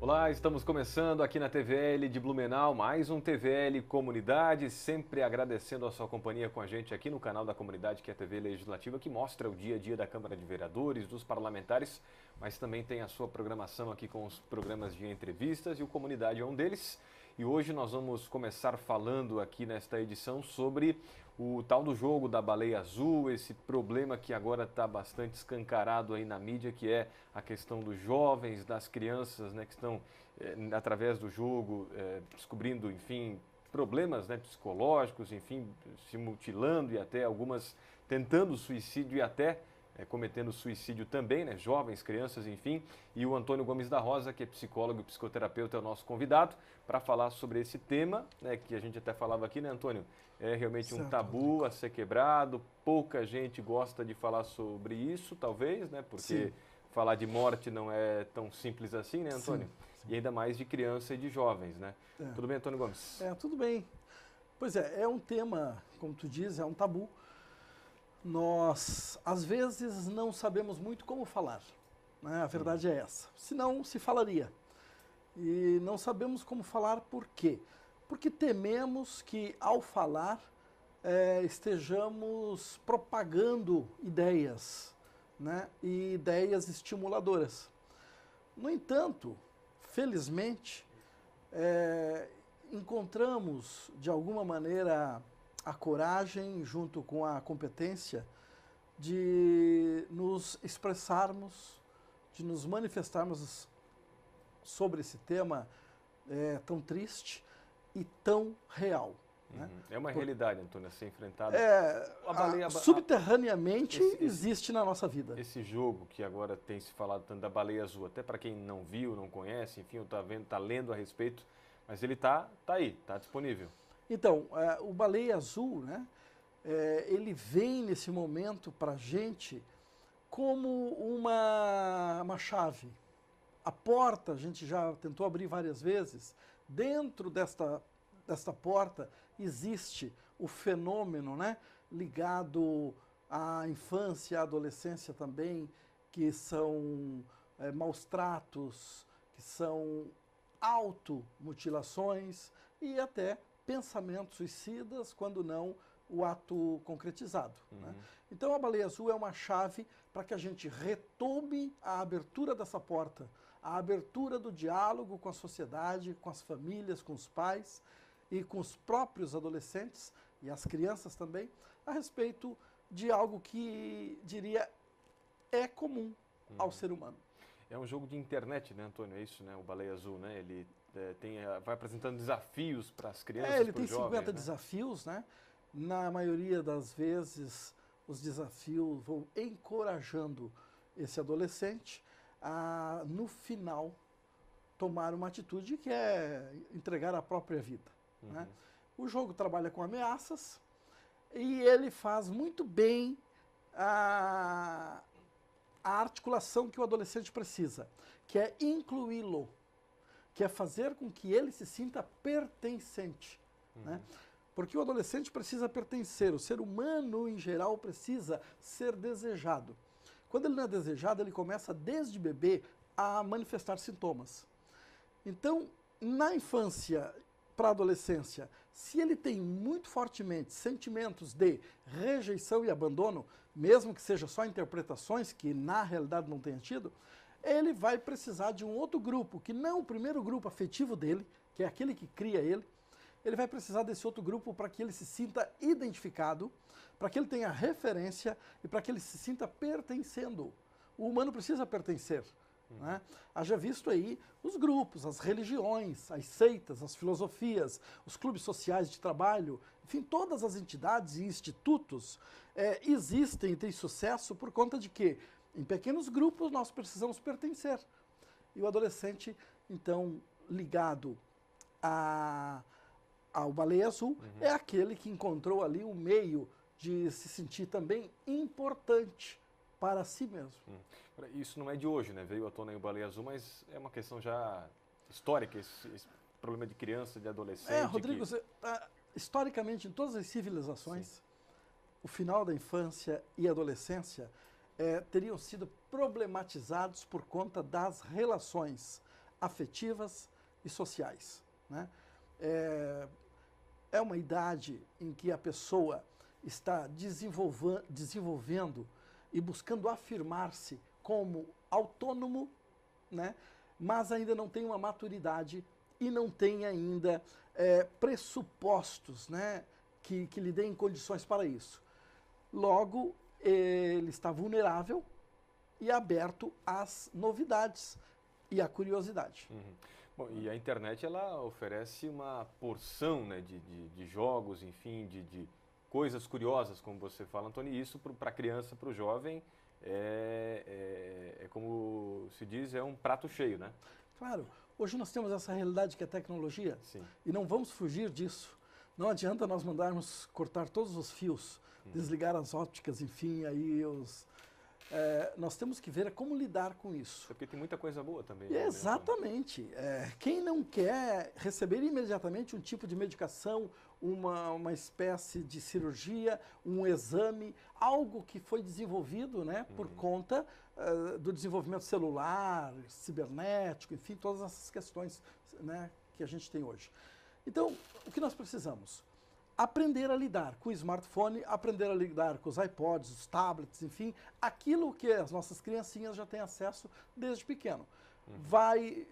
Olá, estamos começando aqui na TVL de Blumenau, mais um TVL Comunidade, sempre agradecendo a sua companhia com a gente aqui no canal da comunidade, que é a TV Legislativa, que mostra o dia a dia da Câmara de Vereadores, dos parlamentares, mas também tem a sua programação aqui com os programas de entrevistas e o Comunidade é um deles. E hoje nós vamos começar falando aqui nesta edição sobre o tal do jogo da baleia azul, esse problema que agora está bastante escancarado aí na mídia, que é a questão dos jovens, das crianças, né, que estão, através do jogo, descobrindo, enfim, problemas, né, psicológicos, enfim, se mutilando e até algumas tentando suicídio e até cometendo suicídio também, né? Jovens, crianças, enfim. E o Antônio Gomes da Rosa, que é psicólogo e psicoterapeuta, é o nosso convidado para falar sobre esse tema, né? Que a gente até falava aqui, né, Antônio? É realmente um tabu a ser quebrado, pouca gente gosta de falar sobre isso, talvez, né? Porque falar de morte não é tão simples assim, né, Antônio? Sim. E ainda mais de criança e de jovens, né? Tudo bem, Antônio Gomes? Tudo bem. Pois é um tema, como tu diz, é um tabu. Nós, às vezes, não sabemos muito como falar, né? A verdade é essa. Senão, se falaria. E não sabemos como falar por quê? Porque tememos que, ao falar, estejamos propagando ideias, né? E ideias estimuladoras. No entanto, felizmente, encontramos, de alguma maneira, a coragem, junto com a competência, de nos expressarmos, de nos manifestarmos sobre esse tema tão triste e tão real. Né? É uma realidade, Antônio, a ser enfrentada. Subterraneamente existe na nossa vida. Esse jogo que agora tem se falado tanto da baleia azul, até para quem não viu, não conhece, enfim, está lendo a respeito, mas ele está aí, está disponível. Então, o Baleia Azul, né, ele vem nesse momento para a gente como uma chave. A porta, a gente já tentou abrir várias vezes, dentro desta porta existe o fenômeno, né, ligado à infância, à adolescência também, que são maus tratos, que são automutilações e até pensamentos suicidas, quando não o ato concretizado. Né? Então a Baleia Azul é uma chave para que a gente retome a abertura dessa porta, a abertura do diálogo com a sociedade, com as famílias, com os pais e com os próprios adolescentes e as crianças também, a respeito de algo que, diria, é comum ao ser humano. É um jogo de internet, né, Antônio? É isso, né? O Baleia Azul, né? Ele vai apresentando desafios para as crianças, ele tem jovens, 50 né? desafios, né? Na maioria das vezes, os desafios vão encorajando esse adolescente a, no final, tomar uma atitude que é entregar a própria vida. Né? O jogo trabalha com ameaças e ele faz muito bem a articulação que o adolescente precisa, que é incluí-lo, que é fazer com que ele se sinta pertencente. Né? Porque o adolescente precisa pertencer, o ser humano em geral precisa ser desejado. Quando ele não é desejado, ele começa desde bebê a manifestar sintomas. Então, na infância para a adolescência, se ele tem muito fortemente sentimentos de rejeição e abandono, mesmo que seja só interpretações, que na realidade não tenha tido, ele vai precisar de um outro grupo, que não o primeiro grupo afetivo dele, que é aquele que cria ele vai precisar desse outro grupo para que ele se sinta identificado, para que ele tenha referência e para que ele se sinta pertencendo. O humano precisa pertencer. Né? Haja visto aí os grupos, as religiões, as seitas, as filosofias, os clubes sociais de trabalho, enfim, todas as entidades e institutos existem e têm sucesso por conta de que, em pequenos grupos, nós precisamos pertencer. E o adolescente, então, ligado ao Baleia Azul, é aquele que encontrou ali um meio de se sentir também importante para si mesmo. Isso não é de hoje, né? Veio à tona aí o Baleia Azul, mas é uma questão já histórica, esse problema de criança, de adolescente. Rodrigo, historicamente, em todas as civilizações, o final da infância e adolescência teriam sido problematizados por conta das relações afetivas e sociais, né? É uma idade em que a pessoa está desenvolvendo e buscando afirmar-se como autônomo, né? Mas ainda não tem uma maturidade e não tem ainda pressupostos, né? que lhe deem condições para isso. Logo, ele está vulnerável e aberto às novidades e à curiosidade. Uhum. Bom, e a internet, ela oferece uma porção, né, de jogos, enfim, de coisas curiosas, como você fala, Antônio, e isso para a criança, para o jovem, como se diz, é um prato cheio, né? Claro, hoje nós temos essa realidade que é a tecnologia. Sim. E não vamos fugir disso. Não adianta nós mandarmos cortar todos os fios, desligar as ópticas, enfim, aí nós temos que ver como lidar com isso. Porque tem muita coisa boa também. Exatamente. Quem não quer receber imediatamente um tipo de medicação, uma espécie de cirurgia, um exame, algo que foi desenvolvido, né, por conta do desenvolvimento celular, cibernético, enfim, todas essas questões, né, que a gente tem hoje. Então, o que nós precisamos? Aprender a lidar com o smartphone, aprender a lidar com os iPods, os tablets, enfim, aquilo que as nossas criancinhas já têm acesso desde pequeno. Vai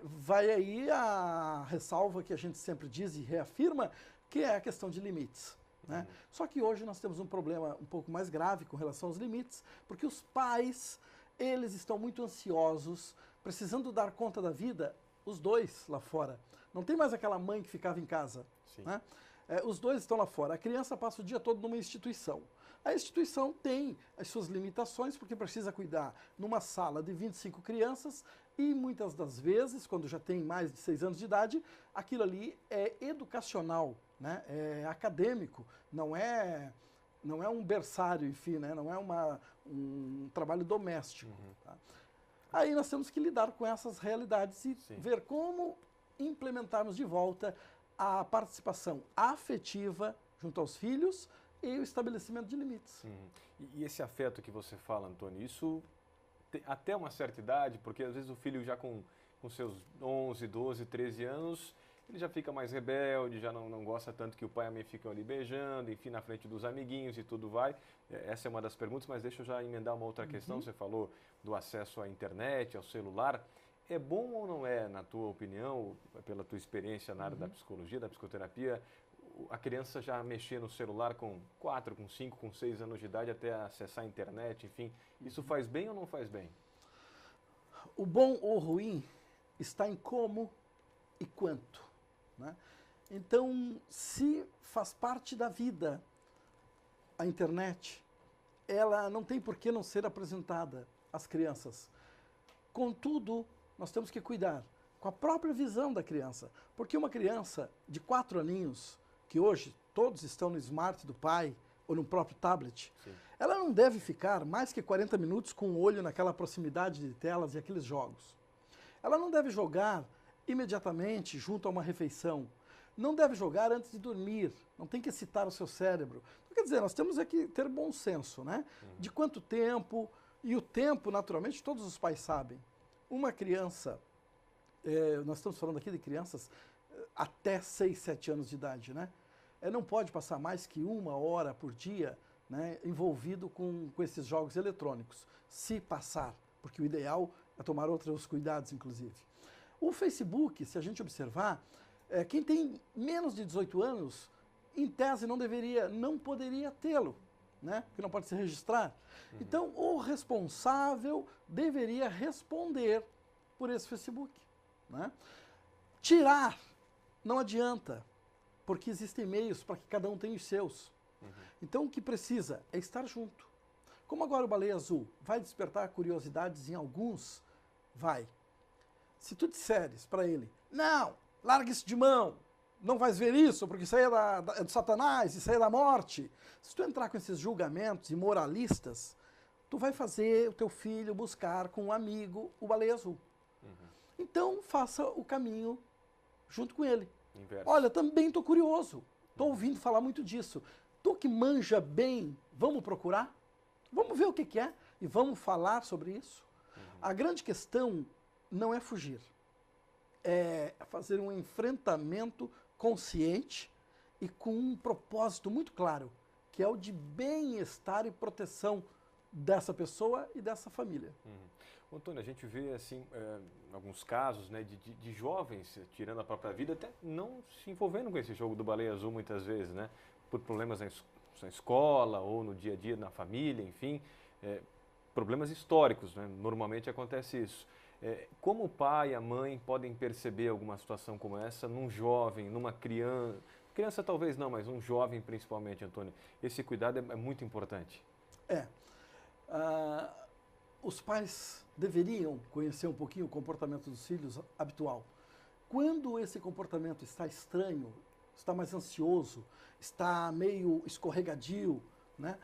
aí a ressalva que a gente sempre diz e reafirma, que é a questão de limites, né? Só que hoje nós temos um problema um pouco mais grave com relação aos limites, porque os pais, eles estão muito ansiosos, precisando dar conta da vida, os dois lá fora. Não tem mais aquela mãe que ficava em casa, né? Os dois estão lá fora. A criança passa o dia todo numa instituição. A instituição tem as suas limitações, porque precisa cuidar numa sala de 25 crianças e muitas das vezes, quando já tem mais de 6 anos de idade, aquilo ali é educacional, né? É acadêmico, não é um berçário, enfim, né? Não é um trabalho doméstico. Tá? Aí nós temos que lidar com essas realidades e ver como implementarmos de volta a participação afetiva junto aos filhos e o estabelecimento de limites. E esse afeto que você fala, Antônio, isso até uma certa idade, porque às vezes o filho já com seus 11, 12, 13 anos, ele já fica mais rebelde, já não gosta tanto que o pai e a mãe ficam ali beijando, enfim, na frente dos amiguinhos e tudo vai. Essa é uma das perguntas, mas deixa eu já emendar uma outra questão. Você falou do acesso à internet, ao celular. É bom ou não é, na tua opinião, pela tua experiência na área da psicologia, da psicoterapia, a criança já mexer no celular com 4, com 5, com 6 anos de idade até acessar a internet, enfim, isso faz bem ou não faz bem? O bom ou ruim está em como e quanto, né? Então, se faz parte da vida a internet, ela não tem por que não ser apresentada às crianças. Contudo, nós temos que cuidar com a própria visão da criança, porque uma criança de 4 aninhos, que hoje todos estão no smart do pai ou no próprio tablet, ela não deve ficar mais que 40 minutos com o olho naquela proximidade de telas e aqueles jogos. Ela não deve jogar imediatamente junto a uma refeição, não deve jogar antes de dormir, não tem que excitar o seu cérebro. Então, quer dizer, nós temos que ter bom senso, né? De quanto tempo, e o tempo, naturalmente, todos os pais sabem. Uma criança, nós estamos falando aqui de crianças até 6, 7 anos de idade, né? Não pode passar mais que 1 hora por dia, né, envolvido com esses jogos eletrônicos, se passar, porque o ideal é tomar outros cuidados, inclusive. O Facebook, se a gente observar, quem tem menos de 18 anos, em tese não poderia tê-lo, né? Porque não pode se registrar. Então, o responsável deveria responder por esse Facebook, né? Tirar não adianta, porque existem meios para que cada um tenha os seus. Então, o que precisa é estar junto. Como agora o Baleia Azul vai despertar curiosidades em alguns, vai. Se tu disseres para ele, não, larga isso de mão, não vais ver isso, porque isso aí é do Satanás, isso aí é da morte. Se tu entrar com esses julgamentos e moralistas, tu vai fazer o teu filho buscar com um amigo o Baleia Azul. Então, faça o caminho junto com ele. Inverso. Olha, também estou curioso, estou ouvindo falar muito disso. Tu que manja bem, vamos procurar? Vamos ver o que é e vamos falar sobre isso? A grande questão não é fugir, fazer um enfrentamento consciente e com um propósito muito claro, que é o de bem-estar e proteção dessa pessoa e dessa família. Antônio, a gente vê assim, alguns casos, né, de jovens tirando a própria vida, até não se envolvendo com esse jogo do Baleia Azul muitas vezes, né, por problemas na escola ou no dia a dia, na família, enfim, problemas históricos, né, normalmente acontece isso. Como o pai e a mãe podem perceber alguma situação como essa num jovem, numa criança, criança talvez não, mas um jovem principalmente, Antônio? Esse cuidado é muito importante. Os pais deveriam conhecer um pouquinho o comportamento dos filhos habitual. Quando esse comportamento está estranho, está mais ansioso, está meio escorregadio, né,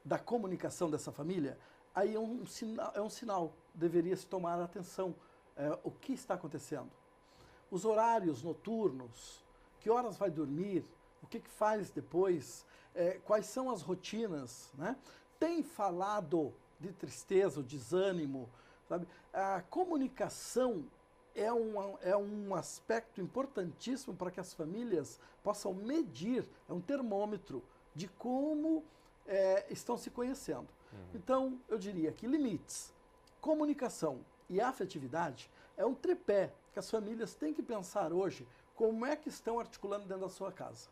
da comunicação dessa família, aí é um sinal, deveria se tomar atenção. O que está acontecendo? Os horários noturnos, que horas vai dormir, o que faz depois, quais são as rotinas, né? Tem falado de tristeza, o desânimo, sabe? A comunicação é um aspecto importantíssimo para que as famílias possam medir, é um termômetro de como estão se conhecendo. Então, eu diria que limites, comunicação e afetividade é um tripé que as famílias têm que pensar hoje como é que estão articulando dentro da sua casa.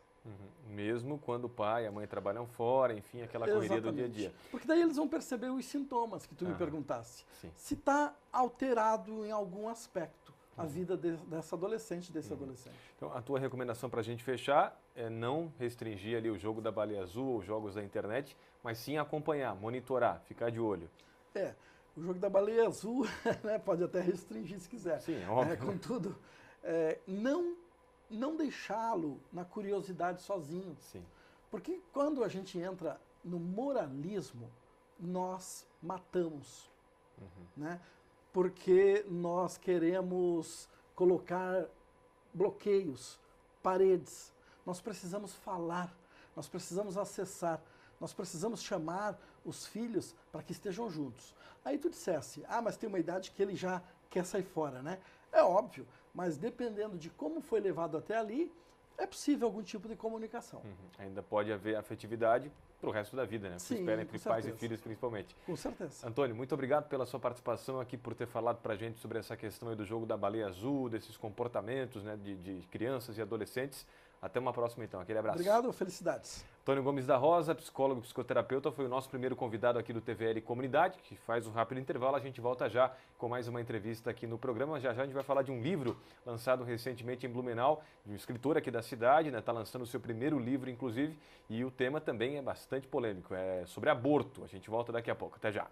Mesmo quando o pai e a mãe trabalham fora, enfim, aquela correria do dia a dia. Porque daí eles vão perceber os sintomas que tu me perguntasse. Sim. Se está alterado em algum aspecto a vida dessa adolescente, desse adolescente. Então, a tua recomendação para a gente fechar é não restringir ali o jogo da Baleia Azul, os jogos da internet, mas sim acompanhar, monitorar, ficar de olho. O jogo da Baleia Azul, né, pode até restringir se quiser. Sim, é óbvio. Contudo, não deixá-lo na curiosidade sozinho. Sim. Porque quando a gente entra no moralismo, nós matamos, né? Porque nós queremos colocar bloqueios, paredes. Nós precisamos falar, nós precisamos acessar, nós precisamos chamar os filhos para que estejam juntos. Aí tu dissesse, mas tem uma idade que ele já quer sair fora, né? É óbvio, mas dependendo de como foi levado até ali, é possível algum tipo de comunicação. Ainda pode haver afetividade para o resto da vida, né? Sim, espera entre pais e filhos, principalmente. Com certeza. Antônio, muito obrigado pela sua participação aqui, por ter falado para a gente sobre essa questão aí do jogo da Baleia Azul, desses comportamentos, né, de crianças e adolescentes. Até uma próxima, então. Aquele abraço. Obrigado, felicidades. Antônio Gomes da Rosa, psicólogo e psicoterapeuta, foi o nosso primeiro convidado aqui do TVL Comunidade, que faz um rápido intervalo. A gente volta já com mais uma entrevista aqui no programa. Já a gente vai falar de um livro lançado recentemente em Blumenau, de um escritor aqui da cidade, né? Está lançando o seu primeiro livro, inclusive, e o tema também é bastante polêmico, é sobre aborto. A gente volta daqui a pouco. Até já.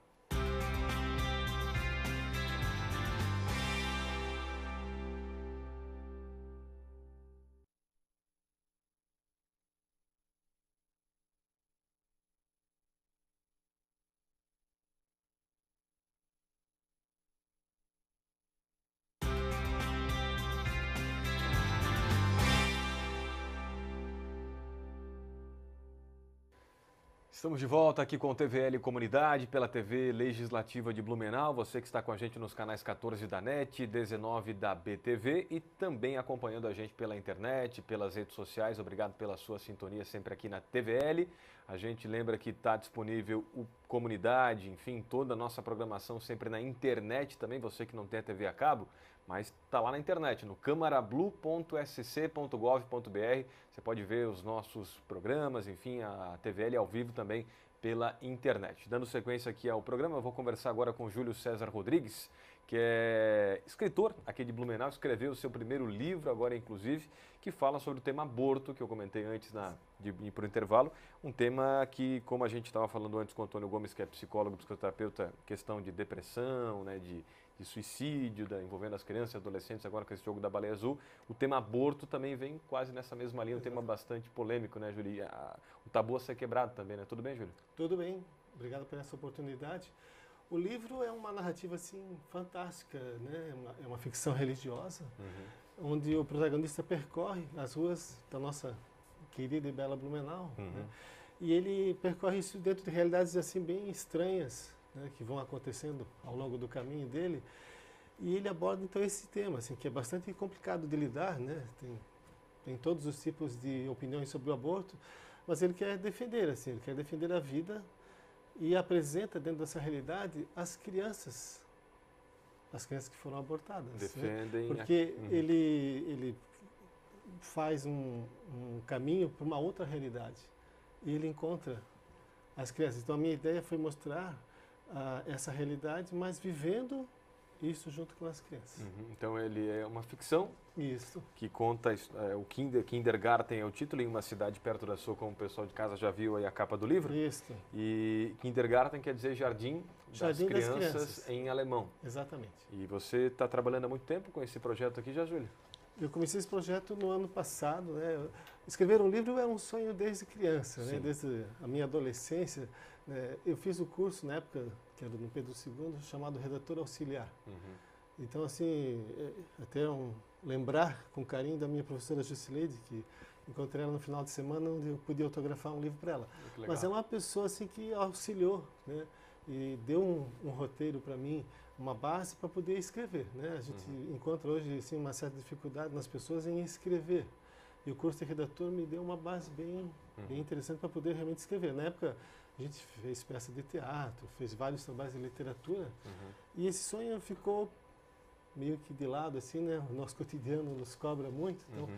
Estamos de volta aqui com o TVL Comunidade, pela TV Legislativa de Blumenau. Você que está com a gente nos canais 14 da NET, 19 da BTV e também acompanhando a gente pela internet, pelas redes sociais. Obrigado pela sua sintonia sempre aqui na TVL. A gente lembra que está disponível o Comunidade, enfim, toda a nossa programação sempre na internet também. Você que não tem a TV a cabo, mas está lá na internet, no camarablu.sc.gov.br. Você pode ver os nossos programas, enfim, a TVL ao vivo também pela internet. Dando sequência aqui ao programa, eu vou conversar agora com Júlio César Rodrigues, que é escritor aqui de Blumenau, escreveu o seu primeiro livro agora, inclusive, que fala sobre o tema aborto, que eu comentei antes de ir para o intervalo. Um tema que, como a gente estava falando antes com o Antônio Gomes, que é psicólogo, psicoterapeuta, questão de depressão, né, de suicídio, envolvendo as crianças e adolescentes, agora com esse jogo da Baleia Azul. O tema aborto também vem quase nessa mesma linha, um tema bastante polêmico, né, Júlio? O tabu a ser quebrado também, né? Tudo bem, Júlio? Tudo bem, obrigado por essa oportunidade. O livro é uma narrativa, assim, fantástica, né? É uma ficção religiosa, onde o protagonista percorre as ruas da nossa querida e bela Blumenau, né? E ele percorre isso dentro de realidades, assim, bem estranhas, né, que vão acontecendo ao longo do caminho dele. E ele aborda então esse tema, assim, que é bastante complicado de lidar, né? Tem todos os tipos de opiniões sobre o aborto, mas ele quer defender, assim, ele quer defender a vida e apresenta dentro dessa realidade as crianças que foram abortadas. Defendem. Né? Porque ele faz um caminho para uma outra realidade e ele encontra as crianças. Então a minha ideia foi mostrar essa realidade, mas vivendo isso junto com as crianças. Então ele é uma ficção. Isso. Que conta o Kindergarten é o título, em uma cidade perto da sua, como o pessoal de casa já viu aí a capa do livro. Isso. E Kindergarten quer dizer jardim das crianças em alemão. Exatamente. E você está trabalhando há muito tempo com esse projeto aqui, já, Júlio? Eu comecei esse projeto no ano passado, né? Escrever um livro é um sonho desde criança, né? Desde a minha adolescência. Né? Eu fiz o curso na época, que era no Pedro II, chamado Redator Auxiliar. Então, assim, até lembrar com carinho da minha professora Jusileide, que encontrei ela no final de semana, onde eu podia autografar um livro para ela. Mas é uma pessoa assim que auxiliou, né? E deu um roteiro para mim, uma base para poder escrever, né? A gente encontra hoje assim, uma certa dificuldade nas pessoas em escrever. E o curso de redator me deu uma base bem interessante para poder realmente escrever. Na época, a gente fez peça de teatro, fez vários trabalhos de literatura, e esse sonho ficou meio que de lado, assim, né? O nosso cotidiano nos cobra muito. Então,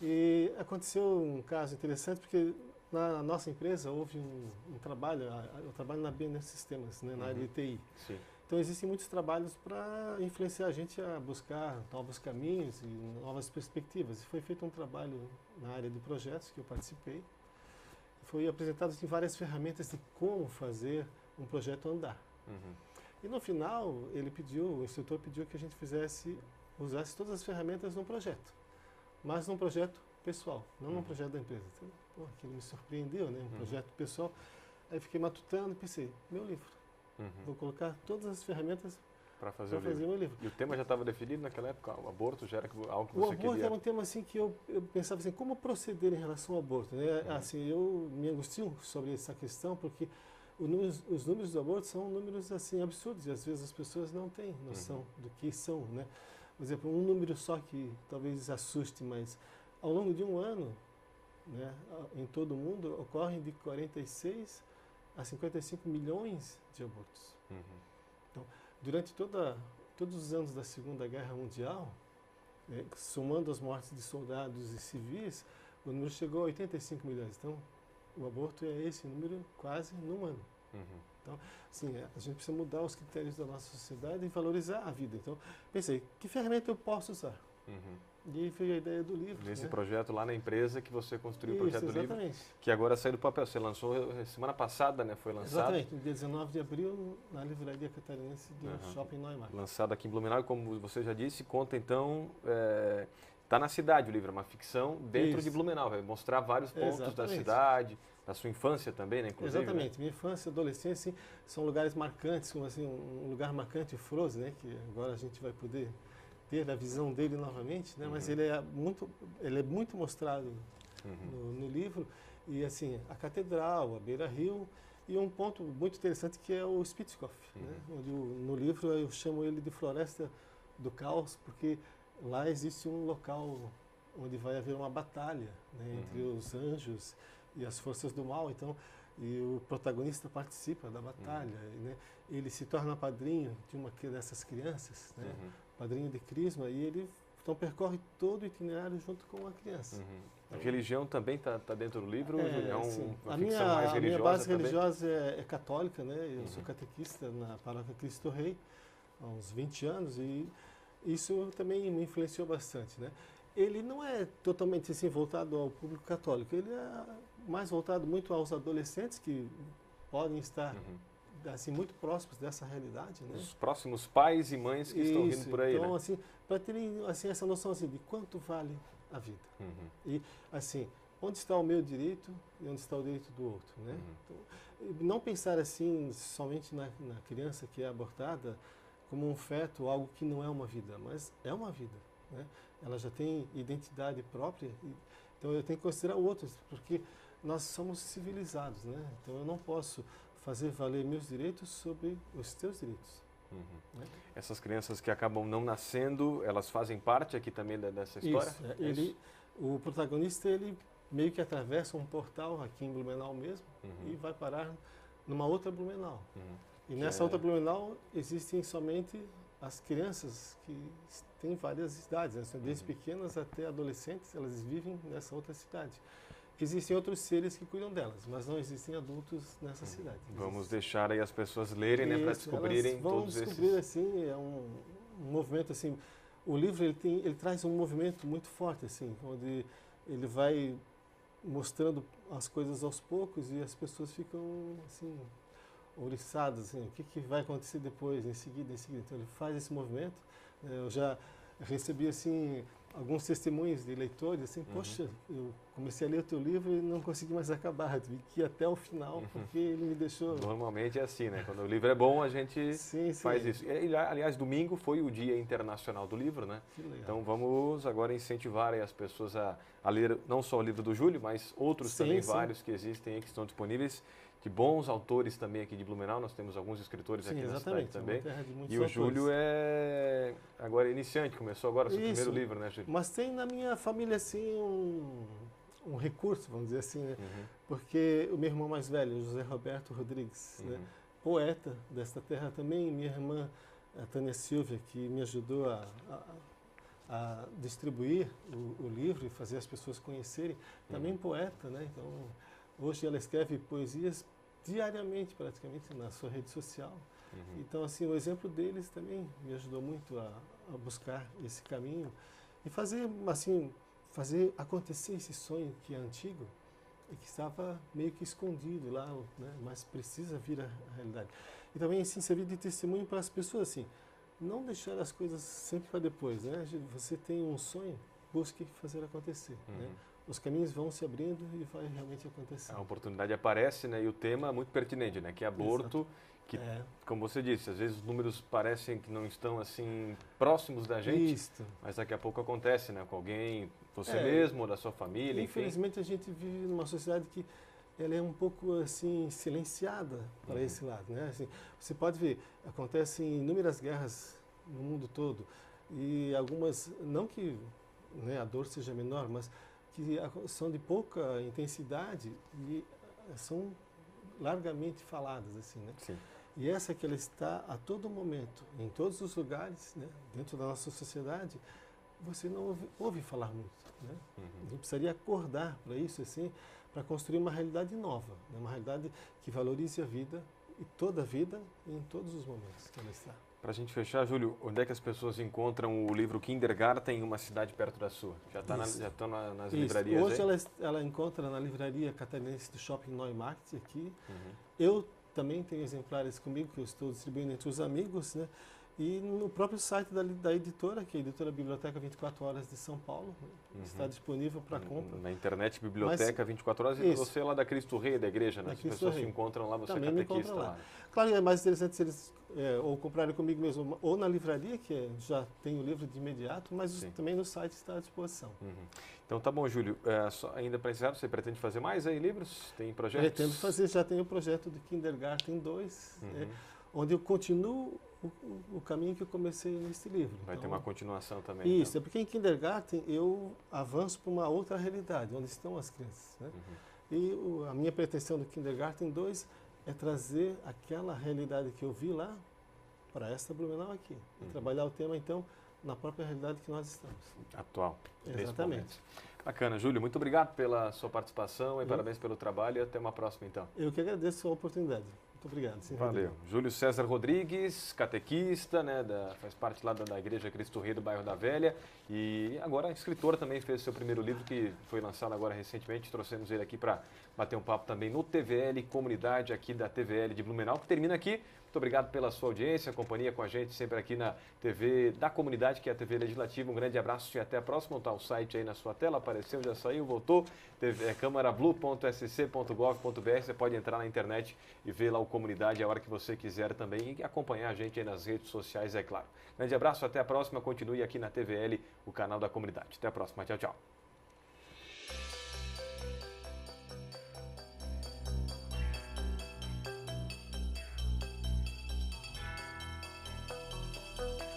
e aconteceu um caso interessante, porque na nossa empresa houve um trabalho, eu trabalho na BNS Sistemas, né? Na área de TI. Sim. Então existem muitos trabalhos para influenciar a gente a buscar novos caminhos e novas perspectivas. E foi feito um trabalho na área de projetos que eu participei. Foi apresentado assim, várias ferramentas de como fazer um projeto andar. E no final, o instrutor pediu que a gente usasse todas as ferramentas num projeto, mas num projeto pessoal, não num projeto da empresa. Então, aquilo me surpreendeu, né? Um projeto pessoal. Aí fiquei matutando e pensei, meu livro. Vou colocar todas as ferramentas para fazer o meu livro. E o tema já estava definido naquela época? O aborto já era algo que você queria? O aborto era um tema assim que eu pensava assim, como proceder em relação ao aborto, né? Assim, eu me angustio sobre essa questão porque os números do aborto são números assim absurdos e às vezes as pessoas não têm noção do que são, né? Por exemplo, um número só que talvez assuste, mas ao longo de um ano, né, em todo o mundo ocorrem de 46 a 55 milhões de abortos. Então, durante todos os anos da Segunda Guerra Mundial, somando as mortes de soldados e civis, o número chegou a 85 milhões. Então, o aborto é esse número quase num ano. Então, assim, a gente precisa mudar os critérios da nossa sociedade e valorizar a vida. Então, pensei, que ferramenta eu posso usar? E veio a ideia do livro. Nesse né? projeto lá na empresa que você construiu o projeto do livro, exatamente. Que agora saiu do papel. Você lançou semana passada, né? Foi lançado. Exatamente, no dia 19 de abril, na Livraria Catarinense do Shopping Neumarkt. Lançado aqui em Blumenau, e como você já disse, conta então... Está na cidade o livro, é uma ficção dentro de Blumenau, vai mostrar vários pontos da cidade, da sua infância também, né, inclusive. Exatamente, né? Minha infância e adolescência assim, são lugares marcantes, como assim, um lugar marcante, o Froze, né, que agora a gente vai poder ter a visão dele novamente, né, mas ele é muito mostrado no livro, e assim, a Catedral, a Beira Rio, e um ponto muito interessante que é o Spitzkopf, né, onde no livro eu chamo ele de Floresta do Caos, porque lá existe um local onde vai haver uma batalha, né, entre os anjos e as forças do mal. Então, e o protagonista participa da batalha, né? Ele se torna padrinho de uma dessas crianças, né? Padrinho de Crisma, e ele então percorre todo o itinerário junto com a criança. A religião também está dentro do livro? Uma ficção mais religiosa? A minha base religiosa é católica, né? Eu sou catequista na Paróquia Cristo Rei há uns 20 anos e isso também me influenciou bastante, né? Ele não é totalmente assim voltado ao público católico, ele é mais voltado muito aos adolescentes que podem estar assim muito próximos dessa realidade, né? Os próximos pais e mães que estão vindo por aí, então, né? assim, para terem assim essa noção assim de quanto vale a vida. E assim, onde está o meu direito e onde está o direito do outro, né? Então, não pensar assim somente na criança que é abortada como um feto, algo que não é uma vida, mas é uma vida, né? Ela já tem identidade própria, então eu tenho que considerar outros, porque nós somos civilizados, né? Então eu não posso fazer valer meus direitos sobre os teus direitos. Né? Essas crianças que acabam não nascendo, elas fazem parte aqui também dessa história? Isso, o protagonista, ele meio que atravessa um portal aqui em Blumenau mesmo e vai parar numa outra Blumenau. E nessa outra Blumenau existem somente as crianças que têm várias idades, né? Desde pequenas até adolescentes, elas vivem nessa outra cidade. Existem outros seres que cuidam delas, mas não existem adultos nessa cidade. Vamos deixar aí as pessoas lerem, né, para descobrirem todos esses... descobrir, assim, é um movimento, assim, o livro ele traz um movimento muito forte, assim, onde ele vai mostrando as coisas aos poucos e as pessoas ficam, assim, ouriçadas, assim, o que vai acontecer depois, em seguida. Então ele faz esse movimento. Eu já recebi, assim, alguns testemunhos de leitores, assim, poxa, eu comecei a ler o teu livro e não consegui mais acabar, tive que ir até o final, porque ele me deixou... Normalmente é assim, né? Quando o livro é bom, a gente faz isso. E, aliás, domingo foi o Dia Internacional do Livro, né? Que legal. Então vamos agora incentivar aí as pessoas a ler não só o livro do Júlio, mas outros também, vários que existem aí, que estão disponíveis, de bons autores também aqui de Blumenau. Nós temos alguns escritores aqui na cidade também. E o Júlio é agora iniciante, começou agora o seu primeiro livro, né, Júlio? Mas tem na minha família, assim, um recurso, vamos dizer assim, né? Porque o meu irmão mais velho, José Roberto Rodrigues, né? Poeta desta terra também, minha irmã, a Tânia Silvia, que me ajudou a distribuir o livro e fazer as pessoas conhecerem, também poeta, né? Então, hoje ela escreve poesias diariamente, praticamente, na sua rede social. Então, assim, o exemplo deles também me ajudou muito a buscar esse caminho e fazer, assim, fazer acontecer esse sonho que é antigo e que estava meio que escondido lá, né? Mas precisa vir à realidade. E também, assim, servir de testemunho para as pessoas, assim, não deixar as coisas sempre para depois, né? Você tem um sonho, busque fazer acontecer, né? Os caminhos vão se abrindo e vai realmente acontecer. A oportunidade aparece, né? E o tema é muito pertinente, né? Que é aborto, que, como você disse, às vezes os números parecem que não estão assim próximos da gente, mas daqui a pouco acontece, né? Com alguém, você mesmo, ou da sua família, infelizmente, a gente vive numa sociedade que ela é um pouco assim silenciada para esse lado, né? Assim, você pode ver, acontecem inúmeras guerras no mundo todo e algumas, não que, né, a dor seja menor, mas que são de pouca intensidade e são largamente faladas, assim, né? Sim. E essa que ela está a todo momento, em todos os lugares, né, dentro da nossa sociedade, você não ouve falar muito, né? A gente precisaria acordar para isso, assim, para construir uma realidade nova, né? Uma realidade que valorize a vida e toda a vida em todos os momentos que ela está. Para a gente fechar, Júlio, onde é que as pessoas encontram o livro Kindergarten em uma cidade perto da sua? Já estão nas livrarias? Hoje ela encontra na livraria catarinense do Shopping Neumarkt aqui. Eu também tenho exemplares comigo que eu estou distribuindo entre os amigos, né? E no próprio site da editora, que é a Editora Biblioteca 24 Horas de São Paulo, está disponível para compra. Na internet, Biblioteca 24 Horas, e você é lá da Cristo Rei, da igreja, né? As pessoas se encontram lá, você é catequista lá. Claro, é mais interessante se eles ou comprarem comigo mesmo, ou na livraria, que já tem o livro de imediato, mas também no site está à disposição. Então tá bom, Júlio. Ainda para encerrar, você pretende fazer mais aí livros? Tem projetos? Pretendo fazer, já tenho o projeto de Kindergarten 2, onde eu continuo o caminho que eu comecei nesse livro. Vai ter uma continuação também. Isso, é porque em Kindergarten eu avanço para uma outra realidade, onde estão as crianças, né? E a minha pretensão do Kindergarten 2 é trazer aquela realidade que eu vi lá para esta Blumenau aqui. E trabalhar o tema, então, na própria realidade que nós estamos. Atual. Exatamente. Bacana, Júlio. Muito obrigado pela sua participação e parabéns pelo trabalho e até uma próxima, então. Eu que agradeço a oportunidade. Muito obrigado. Valeu. Júlio César Rodrigues, catequista, né, faz parte lá da Igreja Cristo Rei do bairro da Velha e agora escritor também, fez seu primeiro livro que foi lançado agora recentemente. Trouxemos ele aqui para bater um papo também no TVL Comunidade aqui da TVL de Blumenau, que termina aqui. Muito obrigado pela sua audiência, companhia com a gente sempre aqui na TV da comunidade, que é a TV Legislativa. Um grande abraço e até a próxima. Está o site aí na sua tela, apareceu, já saiu, voltou. câmarablu.sc.gov.br. Você pode entrar na internet e ver lá o Comunidade a hora que você quiser também e acompanhar a gente aí nas redes sociais, é claro. Grande abraço, até a próxima. Continue aqui na TVL, o canal da comunidade. Até a próxima. Tchau, tchau. Obrigado.